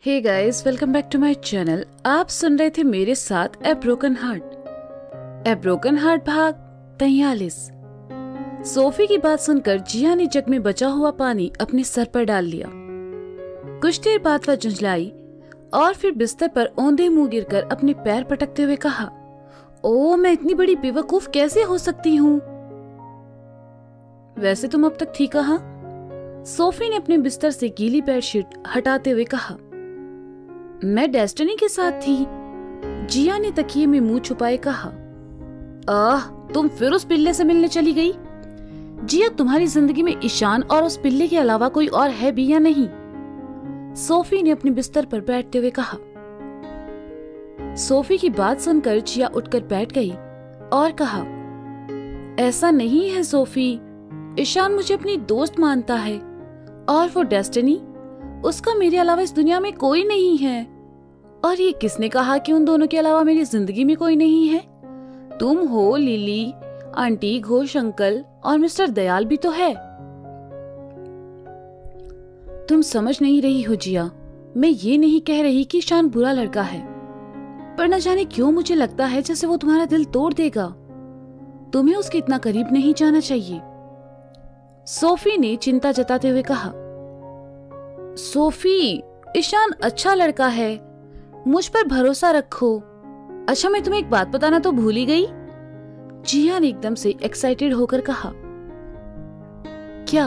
Hey guys, welcome back to my channel. आप सुन रहे थे मेरे साथ ए ब्रोकन हार्ट भाग 43। सोफी की बात सुनकर जिया ने जग में बचा हुआ पानी अपने सर पर डाल लिया। कुछ देर बाद वह झुंझलाई और फिर बिस्तर पर औंधे मुंह गिरकर अपने पैर पटकते हुए कहा, ओ मैं इतनी बड़ी बेवकूफ कैसे हो सकती हूँ। वैसे तुम अब तक ठीक कहा? सोफी ने अपने बिस्तर से गीली बेडशीट हटाते हुए कहा। मैं डेस्टिनी के साथ थी, जिया ने तकिए में मुंह छुपाए कहा। तुम फिर उस पिल्ले से मिलने चली गई? जिया, तुम्हारी जिंदगी में ईशान और उस पिल्ले के अलावा कोई और है भी या नहीं? सोफी ने अपने बिस्तर पर बैठते हुए कहा। सोफी की बात सुनकर जिया उठकर बैठ गई और कहा, ऐसा नहीं है सोफी, ईशान मुझे अपनी दोस्त मानता है और वो डेस्टिनी, उसका मेरे अलावा इस दुनिया में कोई नहीं है। और ये किसने कहा कि उन दोनों के अलावा मेरी जिंदगी में कोई नहीं है? तुम हो, लिली, आंटी, घोष अंकल और मिस्टर दयाल भी तो है। तुम समझ नहीं रही हो जिया, मैं ये नहीं कह रही कि ईशान बुरा लड़का है, पर न जाने क्यों मुझे लगता है जैसे वो तुम्हारा दिल तोड़ देगा। तुम्हें उसके इतना करीब नहीं जाना चाहिए। सोफी ने चिंता जताते हुए कहा। सोफी, ईशान अच्छा लड़का है, मुझ पर भरोसा रखो। अच्छा, मैं तुम्हें एक बात बताना तो भूल ही गई। जिया ने एकदम से एक्साइटेड होकर कहा। क्या?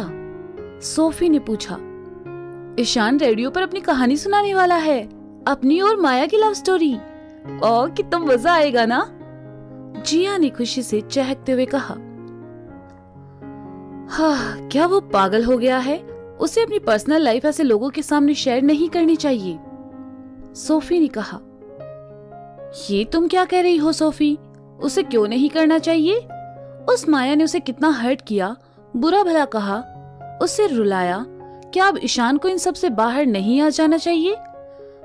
सोफी ने पूछा। ईशान रेडियो पर अपनी कहानी सुनाने वाला है, अपनी और माया की लव स्टोरी। और कितना मजा आएगा ना? जिया ने खुशी से चहकते हुए कहा। हाँ, क्या वो पागल हो गया है? उसे अपनी पर्सनल लाइफ ऐसे लोगों के सामने शेयर नहीं करनी चाहिए। सोफी ने कहा। ये तुम क्या कह रही हो सोफी? उसे क्यों नहीं करना चाहिए? उस माया ने उसे कितना हर्ट किया, बुरा भला कहा, उसे रुलाया। क्या अब ईशान को इन सब से बाहर नहीं आ जाना चाहिए?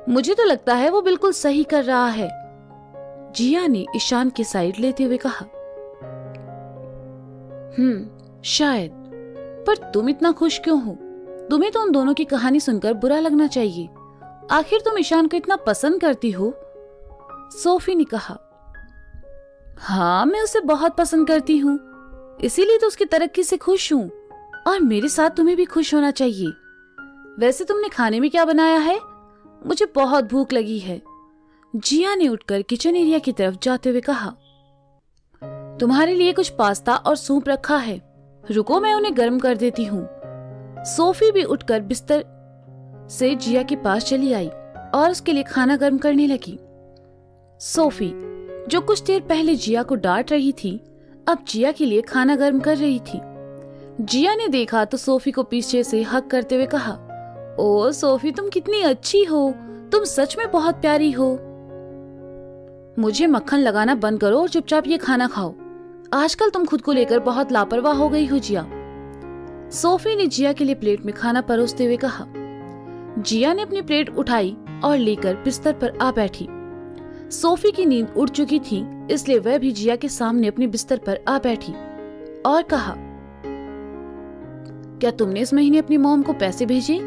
मुझे तो लगता है वो बिल्कुल सही कर रहा है। जिया ने ईशान की साइड लेते हुए कहा। शायद, पर तुम इतना खुश क्यों हो? तुम्हें तो उन दोनों की कहानी सुनकर बुरा लगना चाहिए। आखिर तुम ईशान को इतना पसंद करती हो। सोफी ने कहा। हाँ, मैं उसे बहुत पसंद करती हूँ, इसीलिए तो उसकी तरक्की से खुश हूँ, और मेरे साथ तुम्हें भी खुश होना चाहिए। वैसे तुमने खाने में क्या बनाया है? मुझे बहुत भूख लगी है। जिया ने उठकर किचन एरिया की तरफ जाते हुए कहा। तुम्हारे लिए कुछ पास्ता और सूप रखा है, रुको मैं उन्हें गर्म कर देती हूँ। सोफी भी उठकर बिस्तर से जिया के पास चली आई और उसके लिए खाना गर्म करने लगी। सोफी, जो कुछ देर पहले जिया को डांट रही थी, अब जिया के लिए खाना गर्म कर रही थी। जिया ने देखा तो सोफी को पीछे से हक करते हुए कहा, ओ सोफी, तुम कितनी अच्छी हो, तुम सच में बहुत प्यारी हो। मुझे मक्खन लगाना बंद करो और चुपचाप ये खाना खाओ। आजकल तुम खुद को लेकर बहुत लापरवाह हो गई हो जिया। सोफी ने जिया के लिए प्लेट में खाना परोसते हुए कहा। जिया ने अपनी प्लेट उठाई और लेकर बिस्तर पर आ बैठी। सोफी की नींद उड़ चुकी थी, इसलिए वह भी जिया के सामने अपने बिस्तर पर आ बैठी और कहा, क्या तुमने इस महीने अपनी मॉम को पैसे भेजे?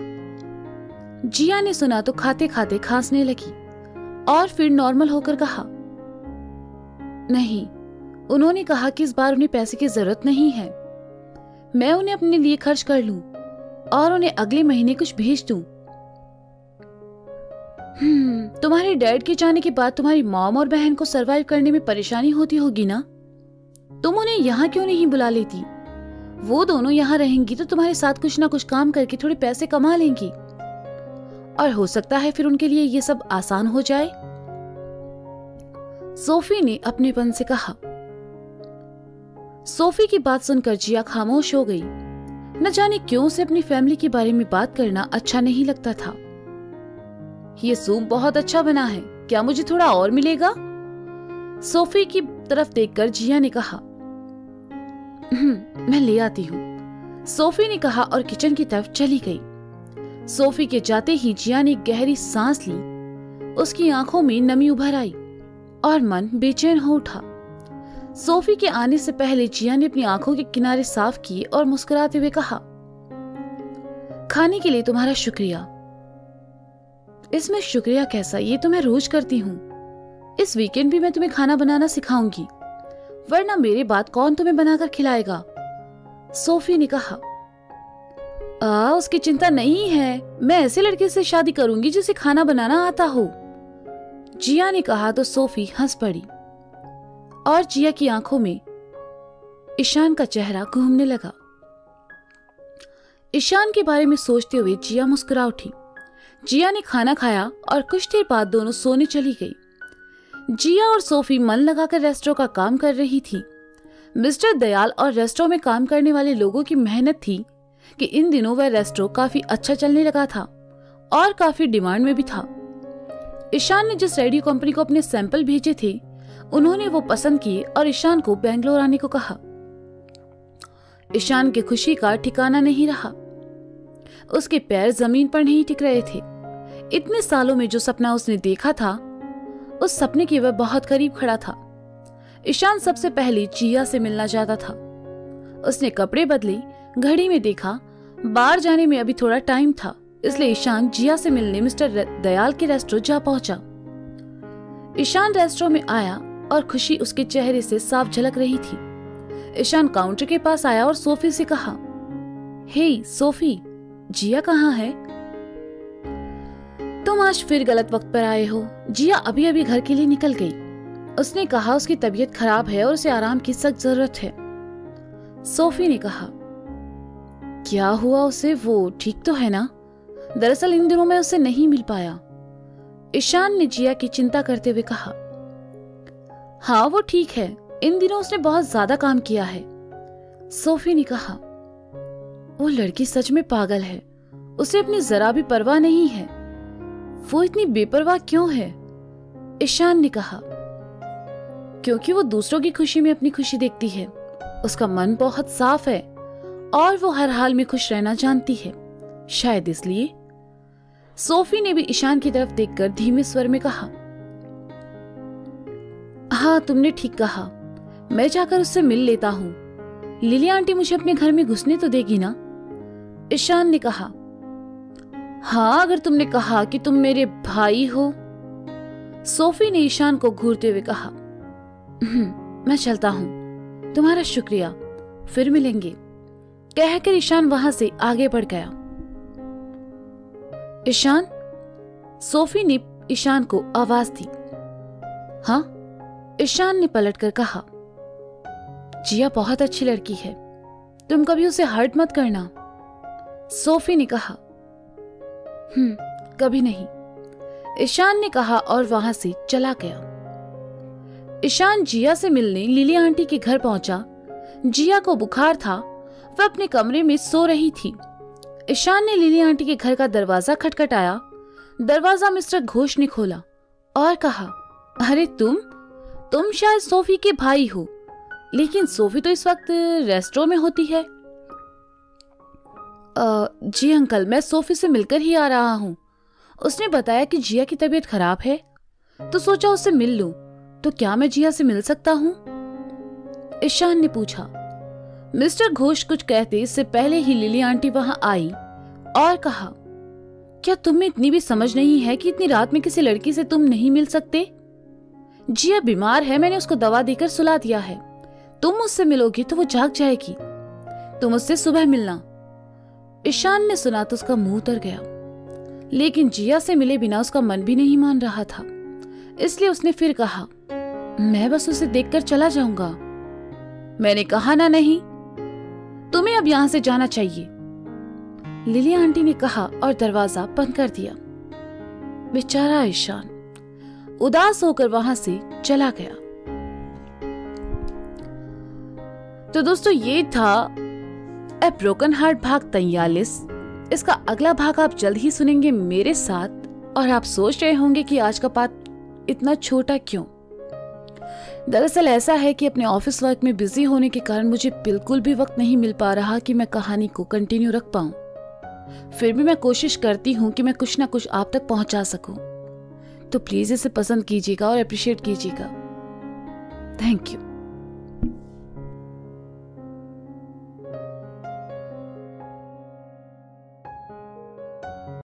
जिया ने सुना तो खाते खाते खांसने लगी और फिर नॉर्मल होकर कहा, नहीं, उन्होंने कहा कि इस बार उन्हें पैसे की जरूरत नहीं है, मैं उन्हें अपने लिए खर्च कर लूं और उन्हें अगले महीने कुछ भेज दूं। तुम्हारे डैड के जाने के बाद तुम्हारी मॉम और बहन को सरवाइव करने में परेशानी होती होगी ना? तुम उन्हें यहाँ क्यों नहीं बुला लेती? वो दोनों यहाँ रहेंगी तो तुम्हारे साथ कुछ ना कुछ काम करके थोड़े पैसे कमा लेंगी, और हो सकता है फिर उनके लिए ये सब आसान हो जाए। सोफी ने अपनेपन से कहा। सोफी की बात सुनकर जिया खामोश हो गई। न जाने क्यों उसे अपनी फैमिली के बारे में बात करना अच्छा नहीं लगता था। ये सूप बहुत अच्छा बना है, क्या मुझे थोड़ा और मिलेगा? सोफी की तरफ देखकर जिया ने कहा। मैं ले आती हूँ, सोफी ने कहा और किचन की तरफ चली गई। सोफी के जाते ही जिया ने गहरी सांस ली, उसकी आंखों में नमी उभर आई और मन बेचैन हो उठा। सोफी के आने से पहले जिया ने अपनी आंखों के किनारे साफ किए और मुस्कुराते हुए कहा, खाने के लिए तुम्हारा शुक्रिया। इसमें शुक्रिया कैसा, ये तो मैं रोज करती हूँ। इस वीकेंड भी मैं तुम्हें खाना बनाना सिखाऊंगी, वरना मेरे बाद कौन तुम्हें बनाकर खिलाएगा? सोफी ने कहा। उसकी चिंता नहीं है, मैं ऐसे लड़के से शादी करूंगी जिसे खाना बनाना आता हो। जिया ने कहा तो सोफी हंस पड़ी और जिया की आंखों में ईशान का चेहरा घूमने लगा। ईशान के बारे में सोचते हुए जिया मुस्कुरा उठी। जिया ने खाना खाया और कुछ देर बाद दोनों सोने चली गई। जिया और सोफी मन लगाकर रेस्टोरेंट का काम कर रही थी। मिस्टर दयाल और रेस्टोरेंट में काम करने वाले लोगों की मेहनत थी कि इन दिनों वह रेस्टोरेंट काफी अच्छा चलने लगा था और काफी डिमांड में भी था। ईशान ने जिस रेडियो कंपनी को अपने सैंपल भेजे थे, उन्होंने वो पसंद किए और ईशान को बेंगलोर आने को कहा। ईशान की खुशी का ठिकाना नहीं रहा। उसके पैर जमीन पर नहीं टिक रहे थे। इतने सालों में जो सपना उसने देखा था, उस सपने के वह बहुत करीब खड़ा था। ईशान सबसे पहले जिया से मिलना चाहता था। उसने कपड़े बदले, घड़ी में देखा बाहर जाने में अभी थोड़ा टाइम था, इसलिए ईशान जिया से मिलने मिस्टर दयाल के रेस्टोरेंट जा पहुंचा। ईशान रेस्टोरेंट में आया और खुशी उसके चेहरे से साफ झलक रही थी। ईशान काउंटर के पास आया और सोफी से कहा, हे सोफी, जिया कहाँ है? तुम आज फिर गलत वक्त पर आए हो। जिया अभी अभी घर के लिए निकल गई। उसने कहा उसकी तबीयत खराब है और उसे आराम की सख्त जरूरत है। सोफी ने कहा, क्या हुआ उसे? वो ठीक तो है ना? दरअसल इन दिनों मैं उससे नहीं मिल पाया। ईशान ने जिया की चिंता करते हुए कहा, हाँ वो ठीक है, इन दिनों उसने बहुत ज्यादा काम किया है। सोफी ने कहा, वो लड़की सच में पागल है, उसे अपनी जरा भी परवाह नहीं है। वो इतनी बेपरवाह क्यों है? ईशान ने कहा, क्योंकि वो दूसरों की खुशी में अपनी खुशी देखती है। उसका मन बहुत साफ है और वो हर हाल में खुश रहना जानती है, शायद इसलिए। सोफी ने भी ईशान की तरफ देखकर धीमे स्वर में कहा, हाँ तुमने ठीक कहा, मैं जाकर उससे मिल लेता हूँ। लिली आंटी मुझे अपने घर में घुसने तो देगी ना? ईशान ने कहा, हाँ अगर तुमने कहा कि तुम मेरे भाई हो। सोफी ने ईशान को घूरते हुए कहा, मैं चलता हूँ, तुम्हारा शुक्रिया, फिर मिलेंगे। कहकर ईशान वहां से आगे बढ़ गया। ईशान, सोफी ने ईशान को आवाज दी। हाँ, ईशान ने पलटकर कहा, जिया बहुत अच्छी लड़की है, तुम कभी उसे हर्ट मत करना। सोफी ने कहा, कभी नहीं, ईशान ने कहा और वहां से चला गया। ईशान जिया से मिलने लिली आंटी के घर पहुंचा। जिया को बुखार था, वह अपने कमरे में सो रही थी। ईशान ने लिली आंटी के घर का दरवाजा खटखटाया। दरवाजा मिस्टर घोष ने खोला और कहा, अरे तुम शायद सोफी के भाई हो, लेकिन सोफी तो इस वक्त रेस्टोरेंट में होती है। जी अंकल, मैं सोफी से मिलकर ही आ रहा हूँ। उसने बताया कि जिया की तबीयत खराब है, तो सोचा उससे मिल लूं। तो क्या मैं जिया से मिल सकता हूँ? ईशान ने पूछा। मिस्टर घोष कुछ कहते इससे पहले ही लिली आंटी वहां आई और कहा, क्या तुम में इतनी भी समझ नहीं है कि इतनी रात में किसी लड़की से तुम नहीं मिल सकते? जिया बीमार है, मैंने उसको दवा देकर सुला दिया है। तुम उससे मिलोगी तो वो जाग जाएगी। तुम उससे सुबह मिलना। ईशान ने सुना तो उसका मुंह उतर गया, लेकिन जिया से मिले बिना उसका मन भी नहीं मान रहा था। इसलिए उसने फिर कहा, मैं बस उसे देखकर चला जाऊंगा। मैंने कहा ना नहीं, तुम्हें अब यहां से जाना चाहिए, लिली आंटी ने कहा और दरवाजा बंद कर दिया। बेचारा ईशान उदास होकर वहां से चला गया। तो दोस्तों, ये था ए ब्रोकन हार्ट भाग 43। इसका अगला भाग आप जल्द ही सुनेंगे मेरे साथ। और आप सोच रहे होंगे कि आज का पार्ट इतना छोटा क्यों? दरअसल ऐसा है कि अपने ऑफिस वर्क में बिजी होने के कारण मुझे बिल्कुल भी वक्त नहीं मिल पा रहा कि मैं कहानी को कंटिन्यू रख पाऊं। फिर भी मैं कोशिश करती हूं कि मैं कुछ ना कुछ आप तक पहुंचा सकूं। तो प्लीज इसे पसंद कीजिएगा और अप्रिशिएट कीजिएगा। Thank you.